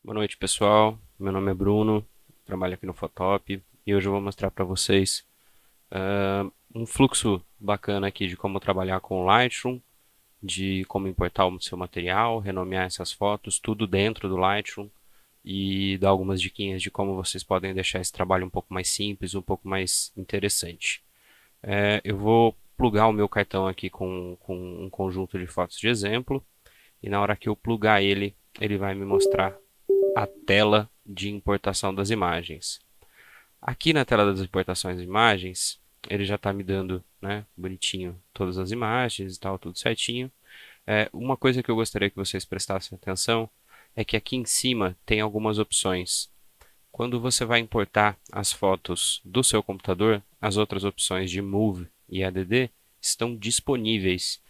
Boa noite, pessoal. Meu nome é Bruno, trabalho aqui no Photop e hoje eu vou mostrar para vocês um fluxo bacana aqui de como trabalhar com o Lightroom, de como importar o seu material, renomear essas fotos, tudo dentro do Lightroom e dar algumas diquinhas de como vocês podem deixar esse trabalho um pouco mais simples, um pouco mais interessante. Eu vou plugar o meu cartão aqui com um conjunto de fotos de exemplo e na hora que eu plugar ele, ele vai me mostrar a tela de importação das imagens. Aqui na tela das importações de imagens, ele já está me dando, né, bonitinho todas as imagens e tal, tudo certinho. Uma coisa que eu gostaria que vocês prestassem atenção é que aqui em cima tem algumas opções. Quando você vai importar as fotos do seu computador, as outras opções de Move e ADD estão disponíveis.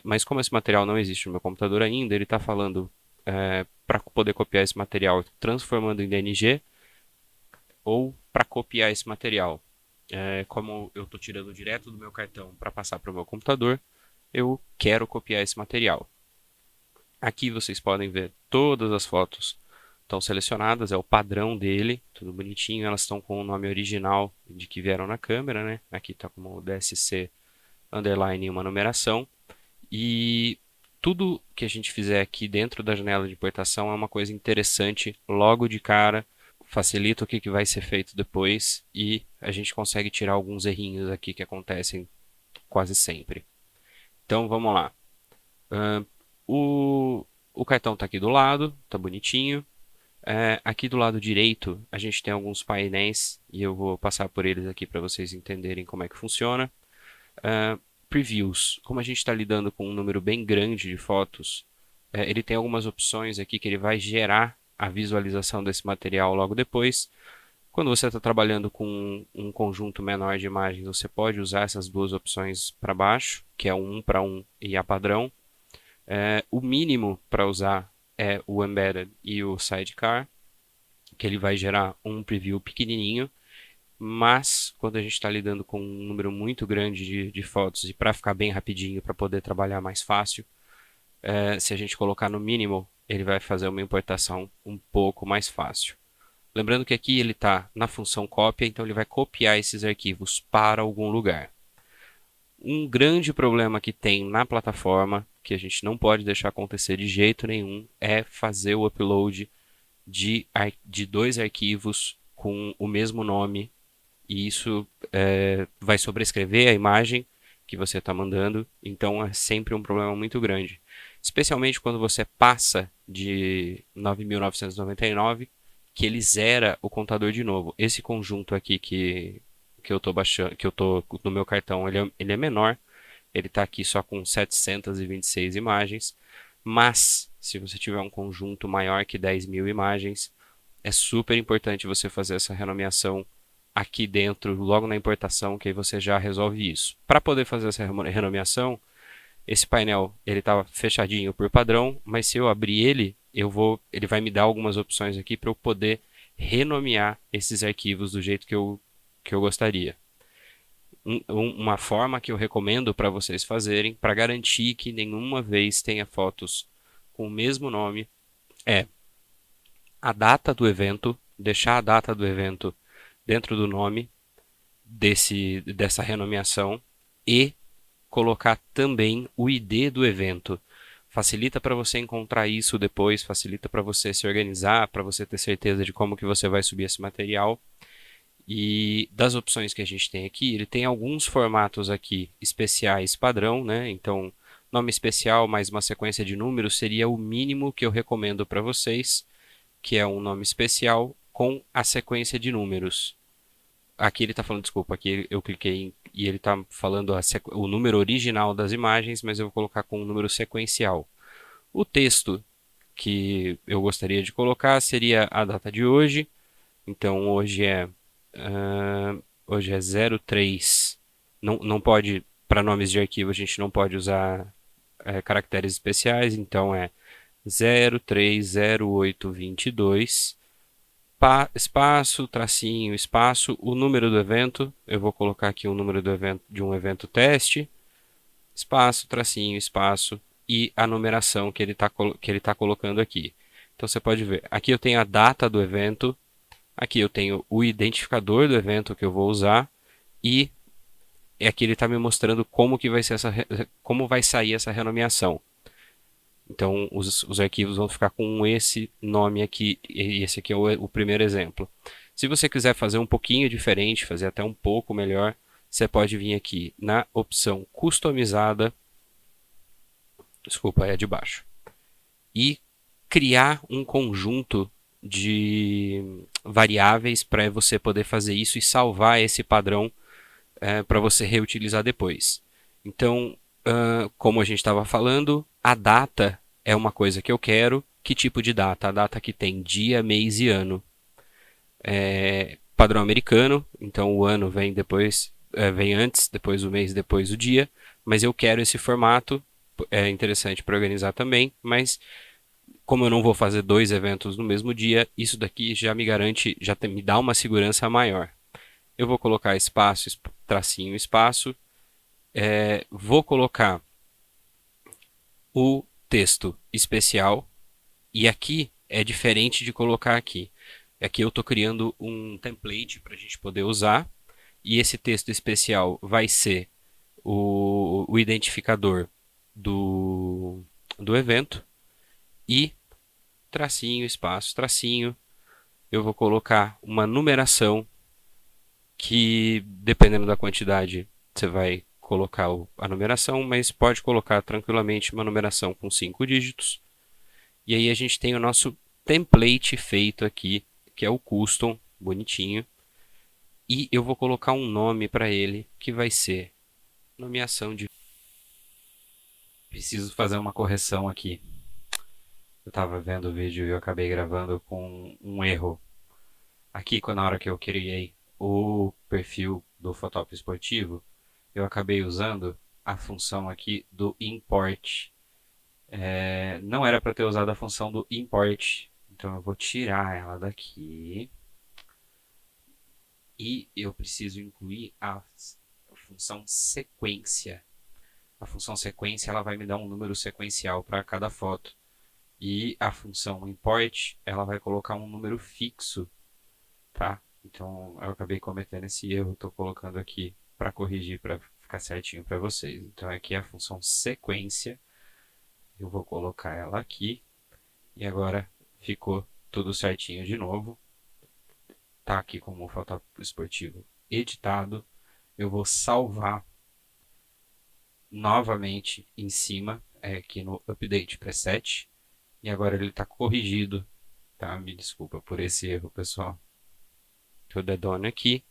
Mas como esse material não existe no meu computador ainda, ele está falando para poder copiar esse material transformando em DNG ou para copiar esse material. Como eu estou tirando direto do meu cartão para passar para o meu computador, eu quero copiar esse material. Aqui vocês podem ver todas as fotos estão selecionadas, é o padrão dele, tudo bonitinho, elas estão com o nome original de que vieram na câmera, né? Aqui está como DSC underline e uma numeração. E tudo que a gente fizer aqui dentro da janela de importação é uma coisa interessante logo de cara, facilita o que vai ser feito depois e a gente consegue tirar alguns errinhos aqui que acontecem quase sempre. Então vamos lá. Uh, o cartão está aqui do lado, está bonitinho. Aqui do lado direito a gente tem alguns painéis e eu vou passar por eles aqui para vocês entenderem como é que funciona. Previews, como a gente está lidando com um número bem grande de fotos, ele tem algumas opções aqui que ele vai gerar a visualização desse material logo depois. Quando você está trabalhando com um conjunto menor de imagens, você pode usar essas duas opções para baixo, que é o 1 para 1 e a padrão. O mínimo para usar é o Embedded e o Sidecar, que ele vai gerar um preview pequenininho, mas quando a gente está lidando com um número muito grande de fotos e para ficar bem rapidinho, para poder trabalhar mais fácil, se a gente colocar no mínimo, ele vai fazer uma importação um pouco mais fácil. Lembrando que aqui ele está na função cópia, então ele vai copiar esses arquivos para algum lugar. Um grande problema que tem na plataforma, que a gente não pode deixar acontecer de jeito nenhum, é fazer o upload de dois arquivos com o mesmo nome e isso vai sobrescrever a imagem que você está mandando, então é sempre um problema muito grande. Especialmente quando você passa de 9.999, que ele zera o contador de novo. Esse conjunto aqui que eu estou baixando, que eu estou no meu cartão, ele é menor, ele está aqui só com 726 imagens, mas se você tiver um conjunto maior que 10.000 imagens, é super importante você fazer essa renomeação aqui dentro, logo na importação, que aí você já resolve isso. Para poder fazer essa renomeação, esse painel ele está fechadinho por padrão, mas se eu abrir ele, ele vai me dar algumas opções aqui para eu poder renomear esses arquivos do jeito que eu gostaria. Uma forma que eu recomendo para vocês fazerem, para garantir que nenhuma vez tenha fotos com o mesmo nome, é a data do evento, deixar a data do evento dentro do nome dessa renomeação e colocar também o ID do evento. Facilita para você encontrar isso depois, facilita para você se organizar, para você ter certeza de como que você vai subir esse material. E das opções que a gente tem aqui, ele tem alguns formatos aqui especiais padrão, né? Então, nome especial mais uma sequência de números seria o mínimo que eu recomendo para vocês, que é um nome especial com a sequência de números. Aqui ele está falando, desculpa, aqui eu cliquei e ele está falando o número original das imagens, mas eu vou colocar com um número sequencial. O texto que eu gostaria de colocar seria a data de hoje. Então hoje é 03. Não pode, para nomes de arquivo, a gente não pode usar caracteres especiais, então é 030822 espaço, tracinho, espaço, o número do evento, eu vou colocar aqui o número do evento, de um evento teste, espaço, tracinho, espaço e a numeração que ele está colocando aqui. Então você pode ver, aqui eu tenho a data do evento, aqui eu tenho o identificador do evento que eu vou usar e aqui ele está me mostrando como que vai ser como vai sair essa renomeação. Então os arquivos vão ficar com esse nome aqui, e esse aqui é o primeiro exemplo. Se você quiser fazer um pouquinho diferente, fazer até um pouco melhor, você pode vir aqui na opção customizada, desculpa, é de baixo, e criar um conjunto de variáveis para você poder fazer isso e salvar esse padrão para você reutilizar depois. Então, como a gente estava falando, a data é uma coisa que eu quero. Que tipo de data? A data que tem dia, mês e ano. Padrão americano, então o ano vem depois, vem antes, depois o mês, depois o dia, mas eu quero esse formato, é interessante para organizar também, mas como eu não vou fazer dois eventos no mesmo dia, isso daqui já me garante, me dá uma segurança maior. Eu vou colocar espaço, tracinho, espaço, vou colocar o texto especial, e aqui é diferente de colocar aqui. Aqui eu estou criando um template para a gente poder usar, e esse texto especial vai ser o identificador do evento, e tracinho, espaço, tracinho, eu vou colocar uma numeração que, dependendo da quantidade, você vai colocar a numeração, mas pode colocar tranquilamente uma numeração com 5 dígitos. E aí a gente tem o nosso template feito aqui, que é o custom, bonitinho. E eu vou colocar um nome para ele, que vai ser nomeação de... Preciso fazer uma correção aqui. Eu estava vendo o vídeo e eu acabei gravando com um erro. Aqui, na hora que eu criei o perfil do Fotógrafo Esportivo, eu acabei usando a função aqui do import. Não era para ter usado a função do import, então eu vou tirar ela daqui. E eu preciso incluir a função sequência. A função sequência ela vai me dar um número sequencial para cada foto. E a função import ela vai colocar um número fixo, tá? Então eu acabei cometendo esse erro, estou colocando aqui para corrigir, para ficar certinho para vocês. Então aqui é a função sequência, eu vou colocar ela aqui e agora ficou tudo certinho de novo. Tá aqui como fotógrafo esportivo editado. Eu vou salvar novamente em cima, aqui no Update Preset. E agora ele está corrigido, tá? Me desculpa por esse erro, pessoal. Deixa eu dedone aqui.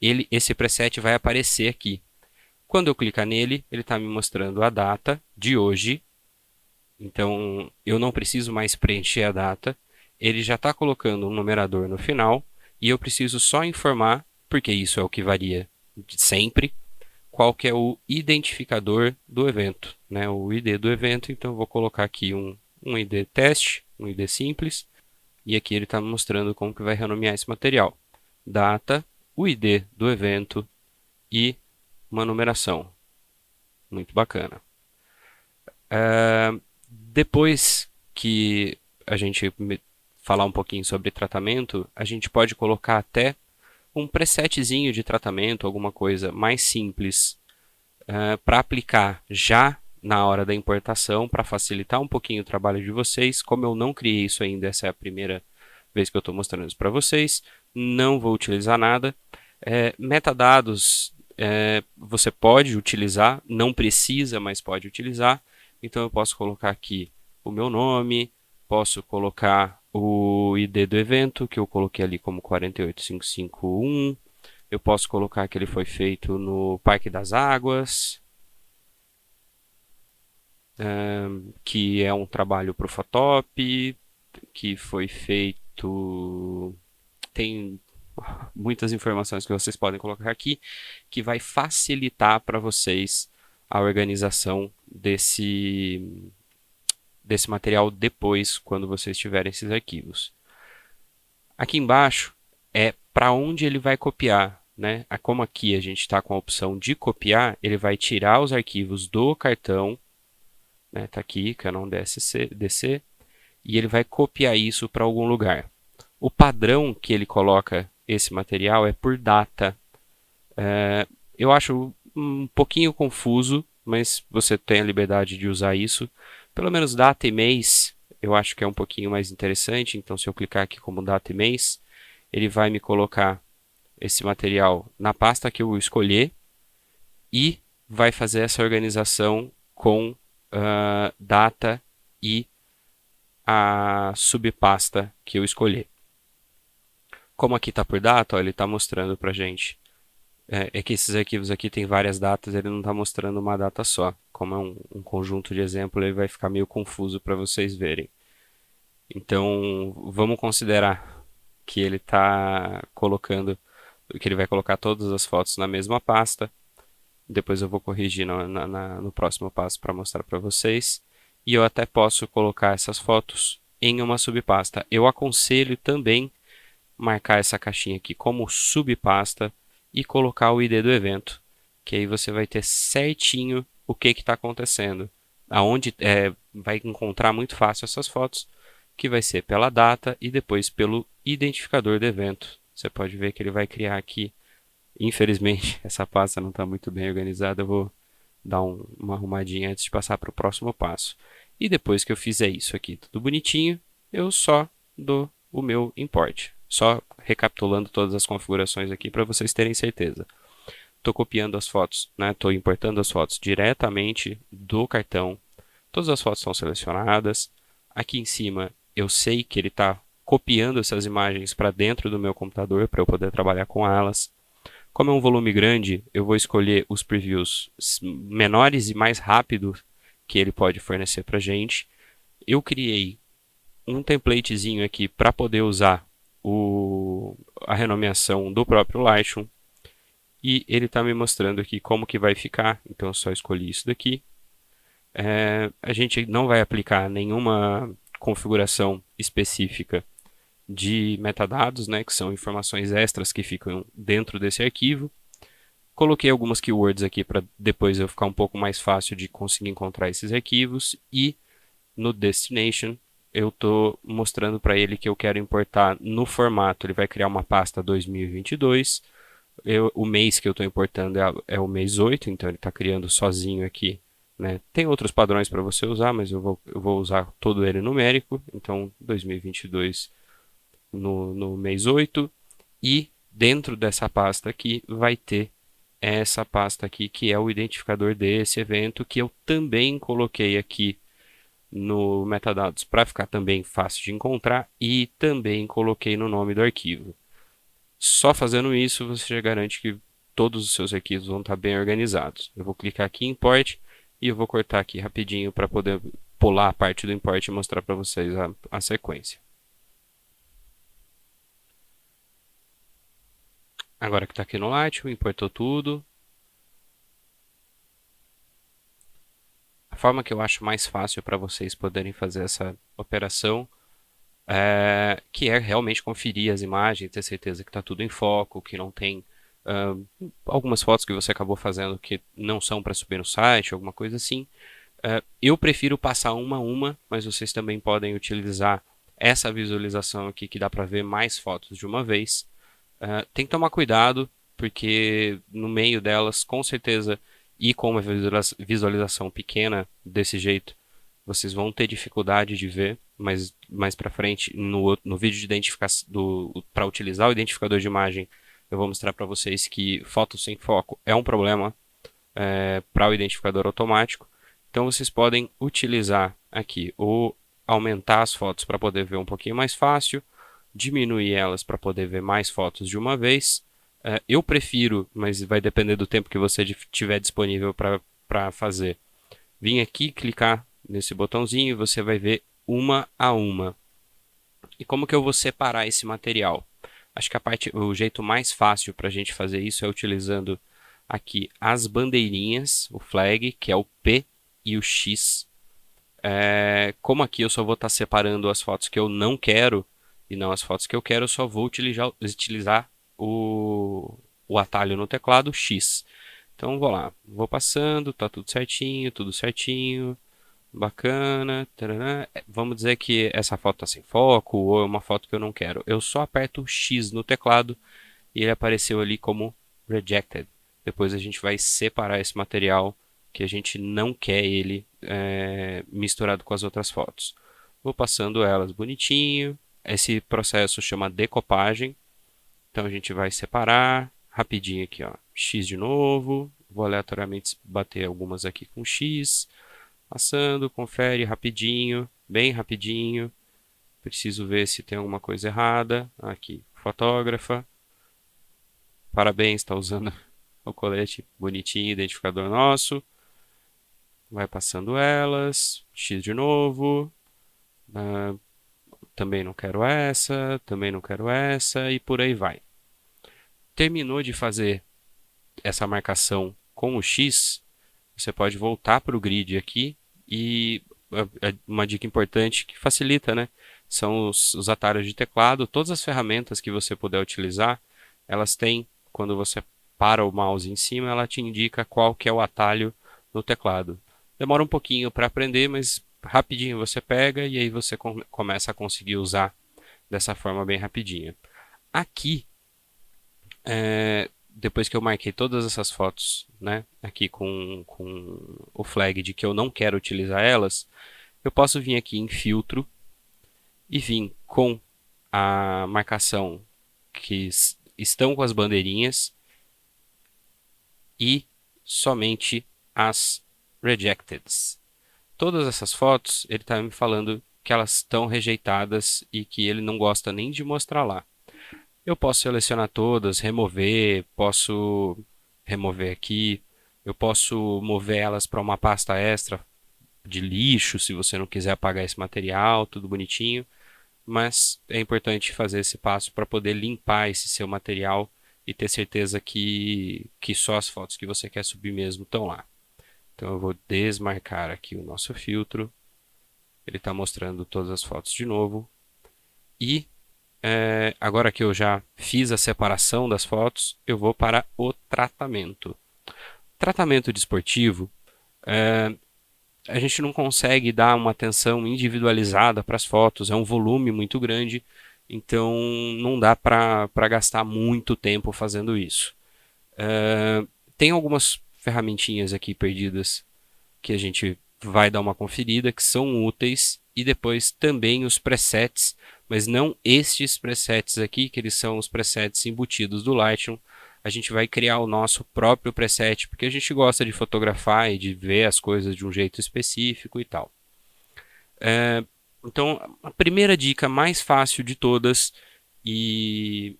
Esse preset vai aparecer aqui. Quando eu clicar nele, ele está me mostrando a data de hoje. Então, eu não preciso mais preencher a data. Ele já está colocando um numerador no final. E eu preciso só informar, porque isso é o que varia sempre, qual que é o identificador do evento, né? O ID do evento. Então, eu vou colocar aqui um ID teste, um ID simples. E aqui ele está me mostrando como que vai renomear esse material. Data, o ID do evento e uma numeração. Muito bacana. Depois que a gente falar um pouquinho sobre tratamento, a gente pode colocar até um presetzinho de tratamento, alguma coisa mais simples para aplicar já na hora da importação, para facilitar um pouquinho o trabalho de vocês. Como eu não criei isso ainda, essa é a primeira vez que eu estou mostrando isso para vocês, não vou utilizar nada. Metadados você pode utilizar, não precisa, mas pode utilizar. Então eu posso colocar aqui o meu nome, posso colocar o ID do evento, que eu coloquei ali como 48551. Eu posso colocar que ele foi feito no Parque das Águas, que é um trabalho para o Fotop, que foi feito... Tem muitas informações que vocês podem colocar aqui, que vai facilitar para vocês a organização desse material depois, quando vocês tiverem esses arquivos. Aqui embaixo é para onde ele vai copiar, né? Como aqui a gente está com a opção de copiar, ele vai tirar os arquivos do cartão, né? Tá aqui, Canon DSC, DC, e ele vai copiar isso para algum lugar. O padrão que ele coloca esse material é por data. Eu acho um pouquinho confuso, mas você tem a liberdade de usar isso. Pelo menos data e mês, eu acho que é um pouquinho mais interessante. Então, se eu clicar aqui como data e mês, ele vai me colocar esse material na pasta que eu escolher e vai fazer essa organização com data e a subpasta que eu escolher. Como aqui está por data, ó, ele está mostrando para a gente. É que esses arquivos aqui tem várias datas, ele não está mostrando uma data só. Como é um conjunto de exemplo, ele vai ficar meio confuso para vocês verem. Então, vamos considerar que ele está colocando, que ele vai colocar todas as fotos na mesma pasta. Depois eu vou corrigir no próximo passo para mostrar para vocês. E eu até posso colocar essas fotos em uma subpasta. Eu aconselho também marcar essa caixinha aqui como subpasta e colocar o ID do evento, que aí você vai ter certinho o que está acontecendo. Aonde vai encontrar muito fácil essas fotos, que vai ser pela data e depois pelo identificador do evento. Você pode ver que ele vai criar aqui. Infelizmente, essa pasta não está muito bem organizada. Eu vou dar uma arrumadinha antes de passar para o próximo passo. E depois que eu fizer isso aqui, tudo bonitinho, eu só dou o meu import. Só recapitulando todas as configurações aqui para vocês terem certeza. Estou copiando as fotos, estou importando as fotos diretamente do cartão. Todas as fotos estão selecionadas. Aqui em cima eu sei que ele está copiando essas imagens para dentro do meu computador para eu poder trabalhar com elas. Como é um volume grande, eu vou escolher os previews menores e mais rápidos que ele pode fornecer para a gente. Eu criei um templatezinho aqui para poder usar a renomeação do próprio Lightroom. E ele está me mostrando aqui como que vai ficar. Então eu só escolhi isso daqui. A gente não vai aplicar nenhuma configuração específica de metadados, que são informações extras que ficam dentro desse arquivo. Coloquei algumas keywords aqui para depois eu ficar um pouco mais fácil de conseguir encontrar esses arquivos. E no Destination eu estou mostrando para ele que eu quero importar no formato. Ele vai criar uma pasta 2022. O mês que eu estou importando é o mês 8, então ele está criando sozinho aqui. Tem outros padrões para você usar, mas eu vou usar todo ele numérico. Então 2022 no mês 8. E dentro dessa pasta aqui vai ter essa pasta aqui que é o identificador desse evento, que eu também coloquei aqui no metadados para ficar também fácil de encontrar e também coloquei no nome do arquivo. Só fazendo isso você já garante que todos os seus arquivos vão estar bem organizados. Eu vou clicar aqui em Import e eu vou cortar aqui rapidinho para poder pular a parte do Import e mostrar para vocês a sequência. Agora que está aqui no Lightroom, importou tudo. A forma que eu acho mais fácil para vocês poderem fazer essa operação que é realmente conferir as imagens, ter certeza que está tudo em foco, que não tem algumas fotos que você acabou fazendo que não são para subir no site, alguma coisa assim. Eu prefiro passar uma a uma, mas vocês também podem utilizar essa visualização aqui que dá para ver mais fotos de uma vez. Tem que tomar cuidado, porque no meio delas, com certeza, e com uma visualização pequena desse jeito, vocês vão ter dificuldade de ver, mas mais para frente, no vídeo de identificação, para utilizar o identificador de imagem, eu vou mostrar para vocês que foto sem foco é um problema para o identificador automático. Então vocês podem utilizar aqui ou aumentar as fotos para poder ver um pouquinho mais fácil, diminuir elas para poder ver mais fotos de uma vez. Eu prefiro, mas vai depender do tempo que você tiver disponível para fazer. Vim aqui clicar nesse botãozinho e você vai ver uma a uma. E como que eu vou separar esse material? Acho que o jeito mais fácil para a gente fazer isso é utilizando aqui as bandeirinhas, o flag, que é o P e o X. Como aqui eu só vou estar separando as fotos que eu não quero e não as fotos que eu quero, eu só vou utilizar o atalho no teclado X. Então vou lá, vou passando, tá tudo certinho, bacana, tarará. Vamos dizer que essa foto está sem foco ou é uma foto que eu não quero. Eu só aperto o X no teclado e ele apareceu ali como rejected. Depois a gente vai separar esse material que a gente não quer ele misturado com as outras fotos. Vou passando elas bonitinho. Esse processo chama decopagem. Então a gente vai separar rapidinho aqui, ó. X de novo. Vou aleatoriamente bater algumas aqui com X. Passando, confere rapidinho, bem rapidinho. Preciso ver se tem alguma coisa errada. Aqui, fotógrafa. Parabéns, está usando o colete bonitinho, identificador nosso. Vai passando elas. X de novo. Ah, também não quero essa, também não quero essa e por aí vai. Terminou de fazer essa marcação com o X, você pode voltar para o grid aqui e uma dica importante que facilita, né? São os atalhos de teclado. Todas as ferramentas que você puder utilizar, elas têm, quando você para o mouse em cima, ela te indica qual que é o atalho no teclado. Demora um pouquinho para aprender, mas rapidinho você pega e aí você começa a conseguir usar dessa forma bem rapidinha. Aqui, depois que eu marquei todas essas fotos, né, aqui com o flag de que eu não quero utilizar elas, eu posso vir aqui em filtro e vir com a marcação que estão com as bandeirinhas e somente as rejected. Todas essas fotos, ele está me falando que elas estão rejeitadas e que ele não gosta nem de mostrar lá. Eu posso selecionar todas, posso remover aqui, eu posso mover elas para uma pasta extra de lixo, se você não quiser apagar esse material, tudo bonitinho. Mas é importante fazer esse passo para poder limpar esse seu material e ter certeza que só as fotos que você quer subir mesmo estão lá. Então eu vou desmarcar aqui o nosso filtro. Ele está mostrando todas as fotos de novo. E agora que eu já fiz a separação das fotos, eu vou para o tratamento. Tratamento desportivo, a gente não consegue dar uma atenção individualizada para as fotos, é um volume muito grande, então não dá para gastar muito tempo fazendo isso. Tem algumas ferramentinhas aqui perdidas que a gente vai dar uma conferida, que são úteis, e depois também os presets, mas não estes presets aqui, que eles são os presets embutidos do Lightroom. A gente vai criar o nosso próprio preset, porque a gente gosta de fotografar e de ver as coisas de um jeito específico e tal. Então, a primeira dica mais fácil de todas, e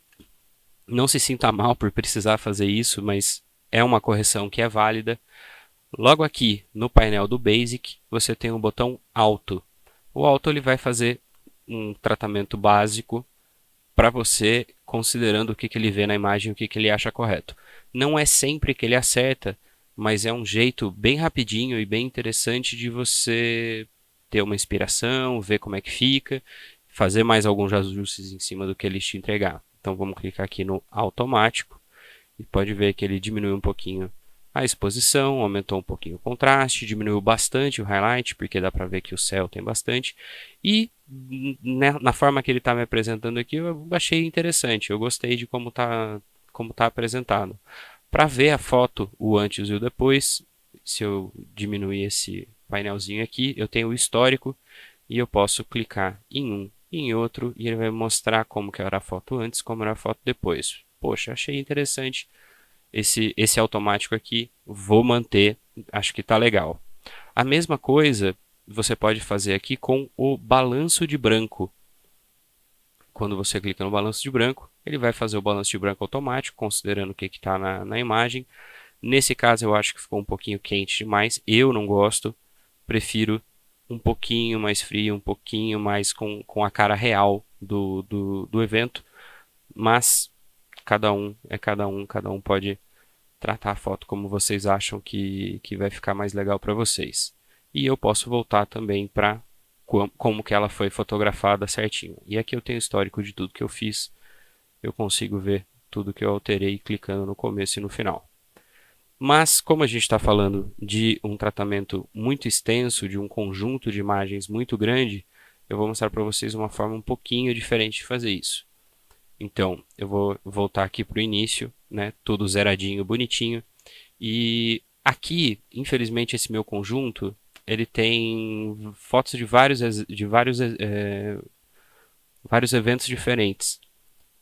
não se sinta mal por precisar fazer isso, mas é uma correção que é válida. Logo aqui no painel do Basic, você tem o botão Auto. O Auto ele vai fazer um tratamento básico para você, considerando o que ele vê na imagem e o que ele acha correto. Não é sempre que ele acerta, mas é um jeito bem rapidinho e bem interessante de você ter uma inspiração, ver como é que fica, fazer mais alguns ajustes em cima do que ele te entregar. Então vamos clicar aqui no automático e pode ver que ele diminui um pouquinho a exposição, aumentou um pouquinho o contraste, diminuiu bastante o highlight, porque dá para ver que o céu tem bastante. E na forma que ele está me apresentando aqui, eu achei interessante, eu gostei de como tá apresentado. Para ver a foto, o antes e o depois, se eu diminuir esse painelzinho aqui, eu tenho o histórico e eu posso clicar em um e em outro e ele vai mostrar como que era a foto antes, como era a foto depois. Poxa, achei interessante esse automático aqui, vou manter, acho que está legal. A mesma coisa você pode fazer aqui com o balanço de branco. Quando você clica no balanço de branco, ele vai fazer o balanço de branco automático, considerando o que está na imagem. Nesse caso eu acho que ficou um pouquinho quente demais, eu não gosto, prefiro um pouquinho mais frio, um pouquinho mais com a cara real do evento, mas cada um é cada um pode tratar a foto como vocês acham que vai ficar mais legal para vocês. E eu posso voltar também para como que ela foi fotografada certinho. E aqui eu tenho o histórico de tudo que eu fiz, eu consigo ver tudo que eu alterei clicando no começo e no final. Mas como a gente está falando de um tratamento muito extenso, de um conjunto de imagens muito grande, eu vou mostrar para vocês uma forma um pouquinho diferente de fazer isso. Então, eu vou voltar aqui para o início, né, tudo zeradinho, bonitinho. E aqui, infelizmente, esse meu conjunto, ele tem fotos de vários eventos diferentes.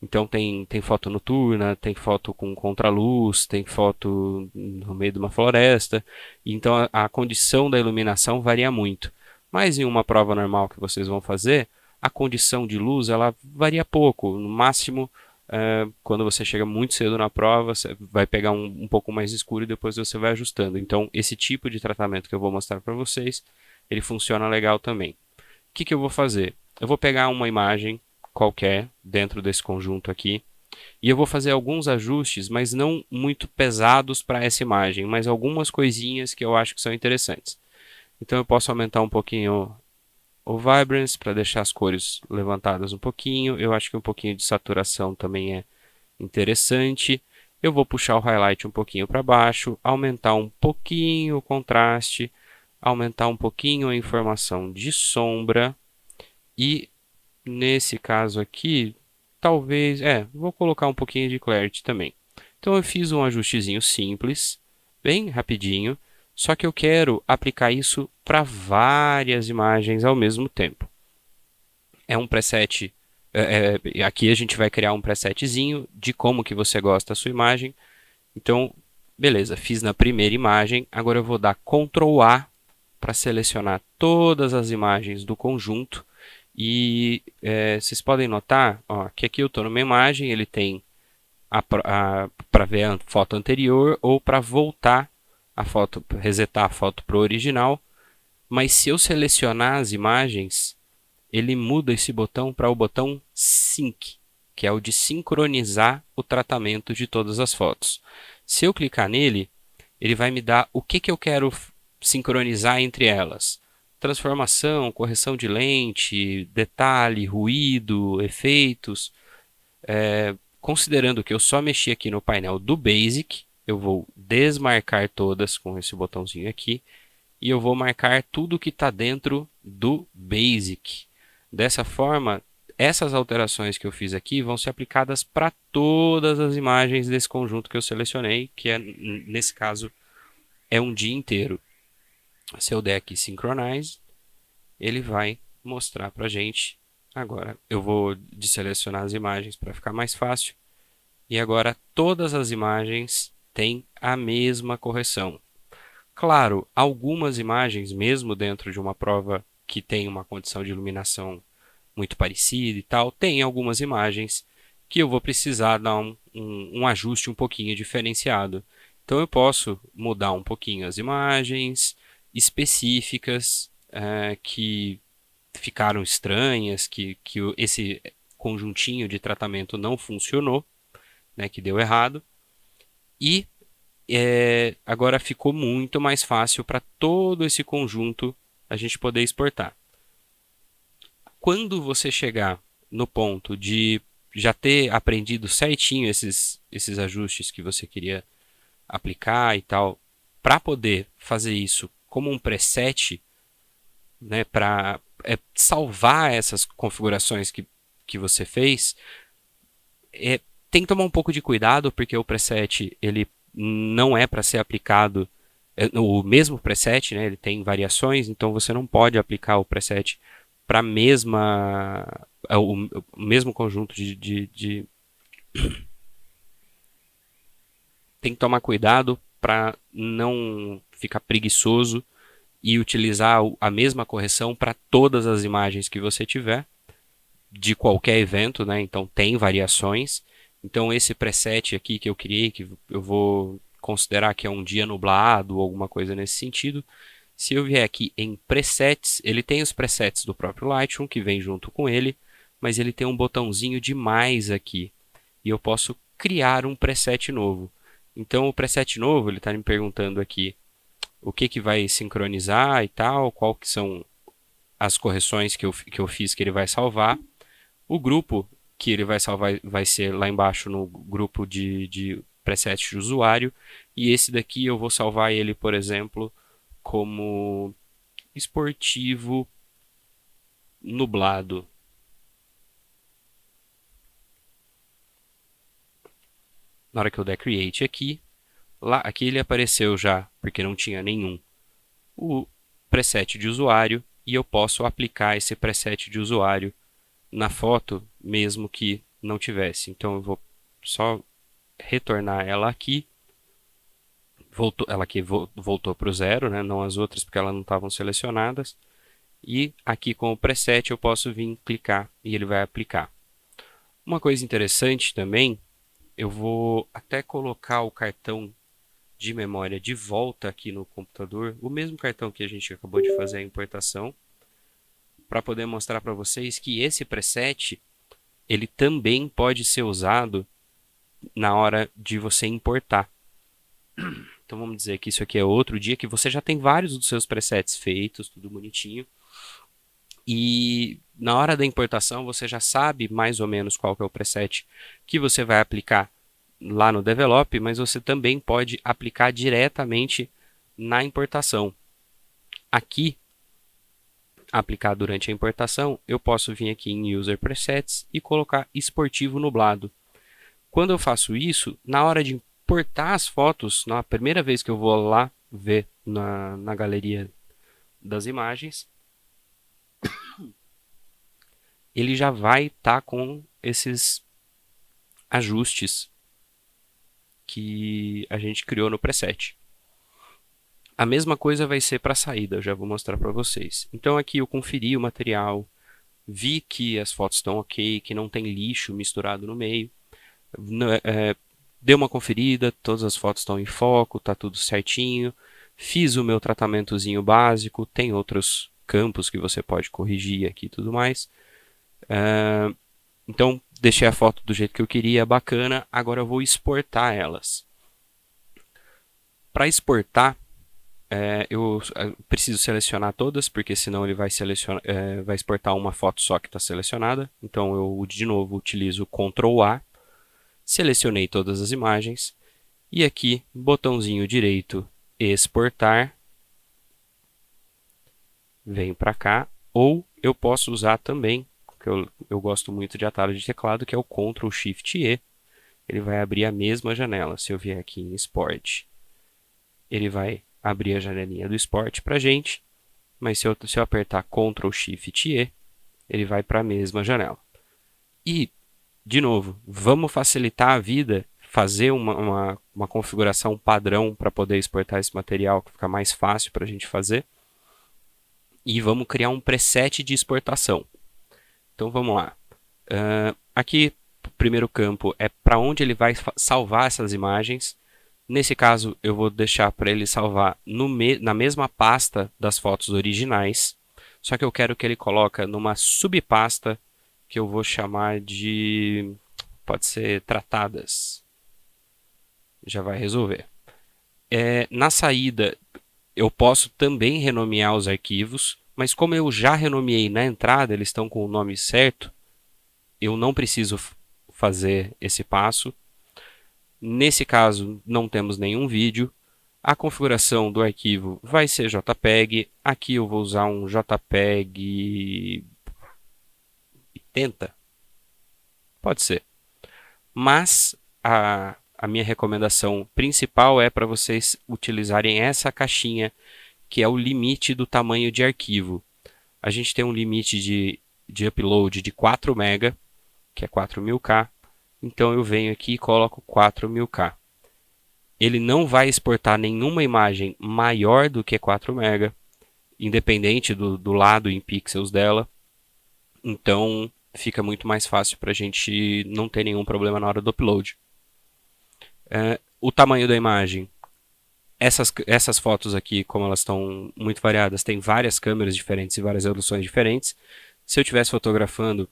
Então tem foto noturna, tem foto com contraluz, tem foto no meio de uma floresta. Então a condição da iluminação varia muito. Mas em uma prova normal que vocês vão fazer, a condição de luz ela varia pouco. No máximo, quando você chega muito cedo na prova, você vai pegar um pouco mais escuro e depois você vai ajustando. Então esse tipo de tratamento que eu vou mostrar para vocês, ele funciona legal também. O que eu vou fazer? Eu vou pegar uma imagem qualquer dentro desse conjunto aqui e eu vou fazer alguns ajustes, mas não muito pesados para essa imagem, mas algumas coisinhas que eu acho que são interessantes. Então eu posso aumentar um pouquinho o Vibrance para deixar as cores levantadas um pouquinho. Eu acho que um pouquinho de saturação também é interessante. Eu vou puxar o highlight um pouquinho para baixo, aumentar um pouquinho o contraste, aumentar um pouquinho a informação de sombra e nesse caso aqui, talvez, vou colocar um pouquinho de clarity também. Então eu fiz um ajustezinho simples, bem rapidinho, só que eu quero aplicar isso para várias imagens ao mesmo tempo. É um preset, aqui a gente vai criar um presetzinho de como que você gosta da sua imagem. Então, beleza, fiz na primeira imagem, agora eu vou dar Ctrl A para selecionar todas as imagens do conjunto e vocês podem notar ó, que aqui eu estou numa imagem, ele tem para ver a foto anterior ou para voltar a foto, resetar a foto para o original. Mas se eu selecionar as imagens, ele muda esse botão para o botão Sync, que é o de sincronizar o tratamento de todas as fotos. Se eu clicar nele, ele vai me dar o que eu quero sincronizar entre elas. Transformação, correção de lente, detalhe, ruído, efeitos. Considerando que eu só mexi aqui no painel do Basic, eu vou desmarcar todas com esse botãozinho aqui e eu vou marcar tudo que está dentro do Basic. Dessa forma, essas alterações que eu fiz aqui vão ser aplicadas para todas as imagens desse conjunto que eu selecionei, que nesse caso é um dia inteiro. Se eu der aqui Synchronize, ele vai mostrar para a gente. Agora eu vou desselecionar as imagens para ficar mais fácil. E agora todas as imagens têm a mesma correção. Claro, algumas imagens, mesmo dentro de uma prova que tem uma condição de iluminação muito parecida e tal, tem algumas imagens que eu vou precisar dar um ajuste um pouquinho diferenciado. Então eu posso mudar um pouquinho as imagens específicas que ficaram estranhas, que esse conjuntinho de tratamento não funcionou, né, que deu errado. E agora ficou muito mais fácil para todo esse conjunto a gente poder exportar. Quando você chegar no ponto de já ter aprendido certinho esses ajustes que você queria aplicar e tal, para poder fazer isso como um preset, né, para salvar essas configurações que você fez, tem que tomar um pouco de cuidado, porque o preset ele não é para ser aplicado o mesmo preset, né, ele tem variações, então você não pode aplicar o preset para o mesmo conjunto tem que tomar cuidado para não ficar preguiçoso e utilizar a mesma correção para todas as imagens que você tiver de qualquer evento, né? Então tem variações. Então esse preset aqui que eu criei, que eu vou considerar que é um dia nublado ou alguma coisa nesse sentido, se eu vier aqui em presets, ele tem os presets do próprio Lightroom que vem junto com ele, mas ele tem um botãozinho de mais aqui e eu posso criar um preset novo. Então o preset novo, ele está me perguntando aqui o que vai sincronizar e tal, qual que são as correções que eu fiz que ele vai salvar. O grupo que ele vai salvar vai ser lá embaixo no grupo de preset de usuário, e esse daqui eu vou salvar ele, por exemplo, como esportivo nublado. Na hora que eu der create aqui, aqui ele apareceu já, porque não tinha nenhum, o preset de usuário, e eu posso aplicar esse preset de usuário na foto, mesmo que não tivesse. Então eu vou só retornar ela aqui. Ela aqui voltou para o zero, né? Não as outras, porque elas não estavam selecionadas. E aqui com o preset eu posso vir clicar e ele vai aplicar. Uma coisa interessante também, eu vou até colocar o cartão de memória de volta aqui no computador, o mesmo cartão que a gente acabou de fazer a importação, para poder mostrar para vocês que esse preset ele também pode ser usado na hora de você importar. Então vamos dizer que isso aqui é outro dia que você já tem vários dos seus presets feitos, tudo bonitinho. E na hora da importação você já sabe mais ou menos qual que é o preset que você vai aplicar lá no Develop, mas você também pode aplicar diretamente na importação. Aqui, aplicar durante a importação, eu posso vir aqui em User Presets e colocar esportivo nublado. Quando eu faço isso, na hora de importar as fotos, na primeira vez que eu vou lá ver na galeria das imagens, ele já vai estar com esses ajustes que a gente criou no preset. A mesma coisa vai ser para a saída, eu já vou mostrar para vocês. Então aqui eu conferi o material, vi que as fotos estão ok, que não tem lixo misturado no meio. Dei uma conferida, todas as fotos estão em foco, está tudo certinho. Fiz o meu tratamentozinho básico, tem outros campos que você pode corrigir aqui e tudo mais. Então, deixei a foto do jeito que eu queria, bacana. Agora eu vou exportar elas. Para exportar, eu preciso selecionar todas, porque senão ele vai exportar uma foto só que está selecionada. Então, eu de novo utilizo Ctrl A. Selecionei todas as imagens. E aqui, botãozinho direito, exportar. Vem para cá. Ou eu posso usar também, que eu gosto muito de atalho de teclado, que é o Ctrl Shift E. Ele vai abrir a mesma janela. Se eu vier aqui em Export, ele vai abrir a janelinha do Export para a gente. Mas se eu apertar Ctrl Shift E, ele vai para a mesma janela. E, de novo, vamos facilitar a vida, fazer uma configuração padrão para poder exportar esse material, que fica mais fácil para a gente fazer. E vamos criar um preset de exportação. Então vamos lá. Aqui, o primeiro campo é para onde ele vai salvar essas imagens. Nesse caso, eu vou deixar para ele salvar na mesma pasta das fotos originais. Só que eu quero que ele coloque numa subpasta que eu vou chamar de... pode ser tratadas. Já vai resolver. Na saída, eu posso também renomear os arquivos, mas como eu já renomeei na entrada, eles estão com o nome certo, eu não preciso fazer esse passo. Nesse caso, não temos nenhum vídeo. A configuração do arquivo vai ser JPEG. Aqui eu vou usar um JPEG 80. Pode ser. Mas a minha recomendação principal é para vocês utilizarem essa caixinha, que é o limite do tamanho de arquivo. A gente tem um limite de upload de 4 MB, que é 4000K. Então eu venho aqui e coloco 4000K. Ele não vai exportar nenhuma imagem maior do que 4 MB, independente do lado em pixels dela. Então fica muito mais fácil para a gente não ter nenhum problema na hora do upload. O tamanho da imagem. Essas fotos aqui, como elas estão muito variadas, tem várias câmeras diferentes e várias resoluções diferentes. Se eu estivesse fotografando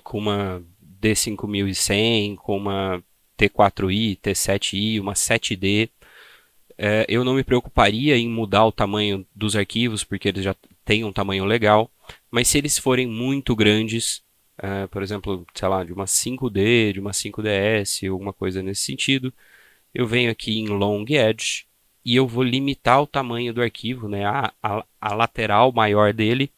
com uma D5100, com uma T4i, T7i, uma 7D, eu não me preocuparia em mudar o tamanho dos arquivos, porque eles já têm um tamanho legal. Mas se eles forem muito grandes, por exemplo, sei lá, de uma 5D, de uma 5DS, alguma coisa nesse sentido. Eu venho aqui em Long Edge e eu vou limitar o tamanho do arquivo, né, a lateral maior dele,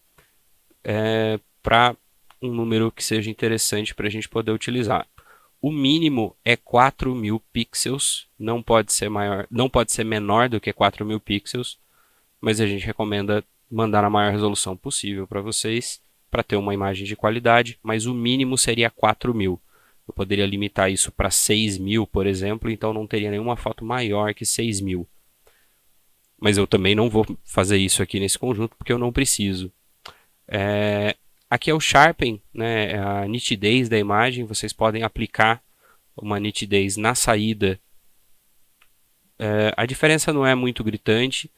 para um número que seja interessante para a gente poder utilizar. O mínimo é 4.000 pixels, não pode ser maior, não pode ser menor do que 4.000 pixels, mas a gente recomenda mandar na maior resolução possível para vocês, para ter uma imagem de qualidade, mas o mínimo seria 4.000. Eu poderia limitar isso para 6.000, por exemplo, então não teria nenhuma foto maior que 6.000. Mas eu também não vou fazer isso aqui nesse conjunto, porque eu não preciso. Aqui é o Sharpen, né, é a nitidez da imagem. Vocês podem aplicar uma nitidez na saída. A diferença não é muito gritante,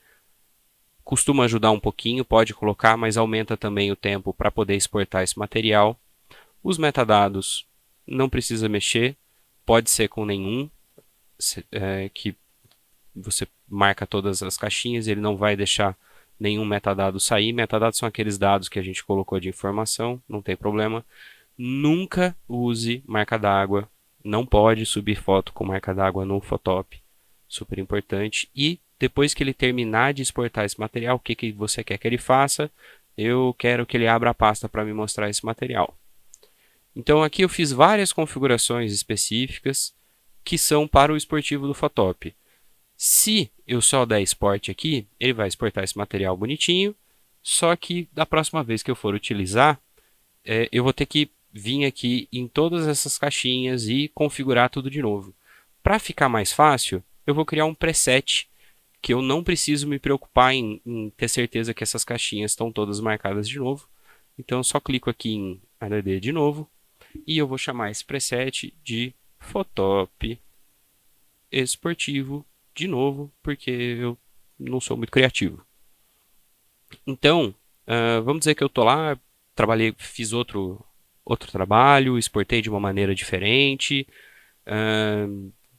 costuma ajudar um pouquinho, pode colocar, mas aumenta também o tempo para poder exportar esse material. Os metadados não precisa mexer, pode ser com nenhum, que você marca todas as caixinhas e ele não vai deixar nenhum metadado sair. Metadados são aqueles dados que a gente colocou de informação, não tem problema. Nunca use marca d'água, não pode subir foto com marca d'água no Photoshop, super importante. E depois que ele terminar de exportar esse material, o que você quer que ele faça? Eu quero que ele abra a pasta para me mostrar esse material. Então aqui eu fiz várias configurações específicas que são para o esportivo do Photoshop. Se eu só der export aqui, ele vai exportar esse material bonitinho, só que da próxima vez que eu for utilizar, eu vou ter que vir aqui em todas essas caixinhas e configurar tudo de novo. Para ficar mais fácil, eu vou criar um preset que eu não preciso me preocupar em ter certeza que essas caixinhas estão todas marcadas de novo. Então eu só clico aqui em add de novo e eu vou chamar esse preset de Photoshop esportivo de novo, porque eu não sou muito criativo. Então, vamos dizer que eu estou lá, trabalhei, fiz outro trabalho, exportei de uma maneira diferente.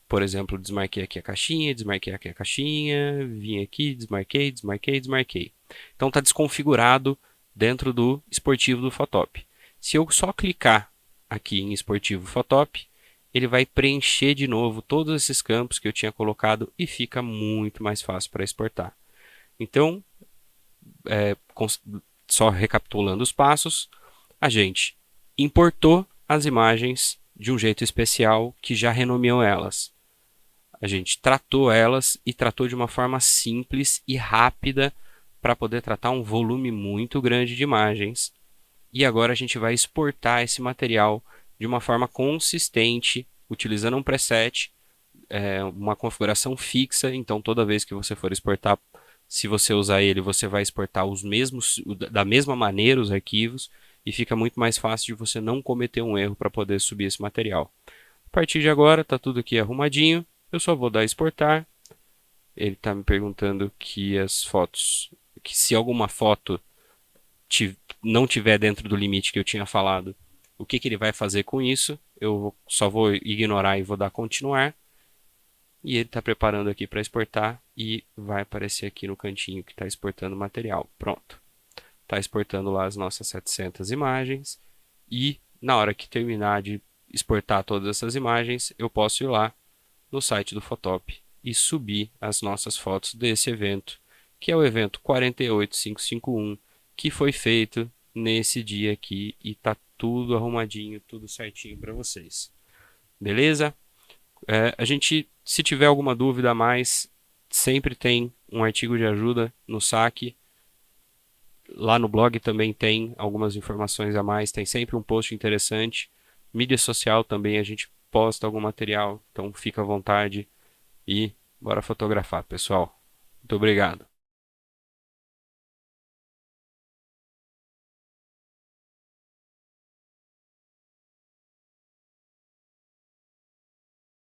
Por exemplo, desmarquei aqui a caixinha, desmarquei aqui a caixinha, vim aqui, desmarquei, desmarquei, desmarquei. Então está desconfigurado dentro do esportivo do Photoshop. Se eu só clicar aqui em esportivo Photoshop, ele vai preencher de novo todos esses campos que eu tinha colocado e fica muito mais fácil para exportar. Então, só recapitulando os passos, a gente importou as imagens de um jeito especial que já renomeou elas. A gente tratou elas e tratou de uma forma simples e rápida para poder tratar um volume muito grande de imagens. E agora a gente vai exportar esse material de uma forma consistente, utilizando um preset, uma configuração fixa. Então, toda vez que você for exportar, se você usar ele, você vai exportar da mesma maneira os arquivos e fica muito mais fácil de você não cometer um erro para poder subir esse material. A partir de agora, está tudo aqui arrumadinho. Eu só vou dar exportar. Ele está me perguntando que as fotos, que se alguma foto não tiver dentro do limite que eu tinha falado, o que ele vai fazer com isso? Eu só vou ignorar e vou dar continuar. E ele está preparando aqui para exportar e vai aparecer aqui no cantinho que está exportando o material. Pronto. Está exportando lá as nossas 700 imagens e na hora que terminar de exportar todas essas imagens, eu posso ir lá no site do Photoshop e subir as nossas fotos desse evento, que é o evento 48551, que foi feito nesse dia aqui e está tudo arrumadinho, tudo certinho para vocês. Beleza? A gente, se tiver alguma dúvida a mais, sempre tem um artigo de ajuda no saque. Lá no blog também tem algumas informações a mais, tem sempre um post interessante. Mídia social também a gente posta algum material, então fica à vontade e bora fotografar, pessoal. Muito obrigado.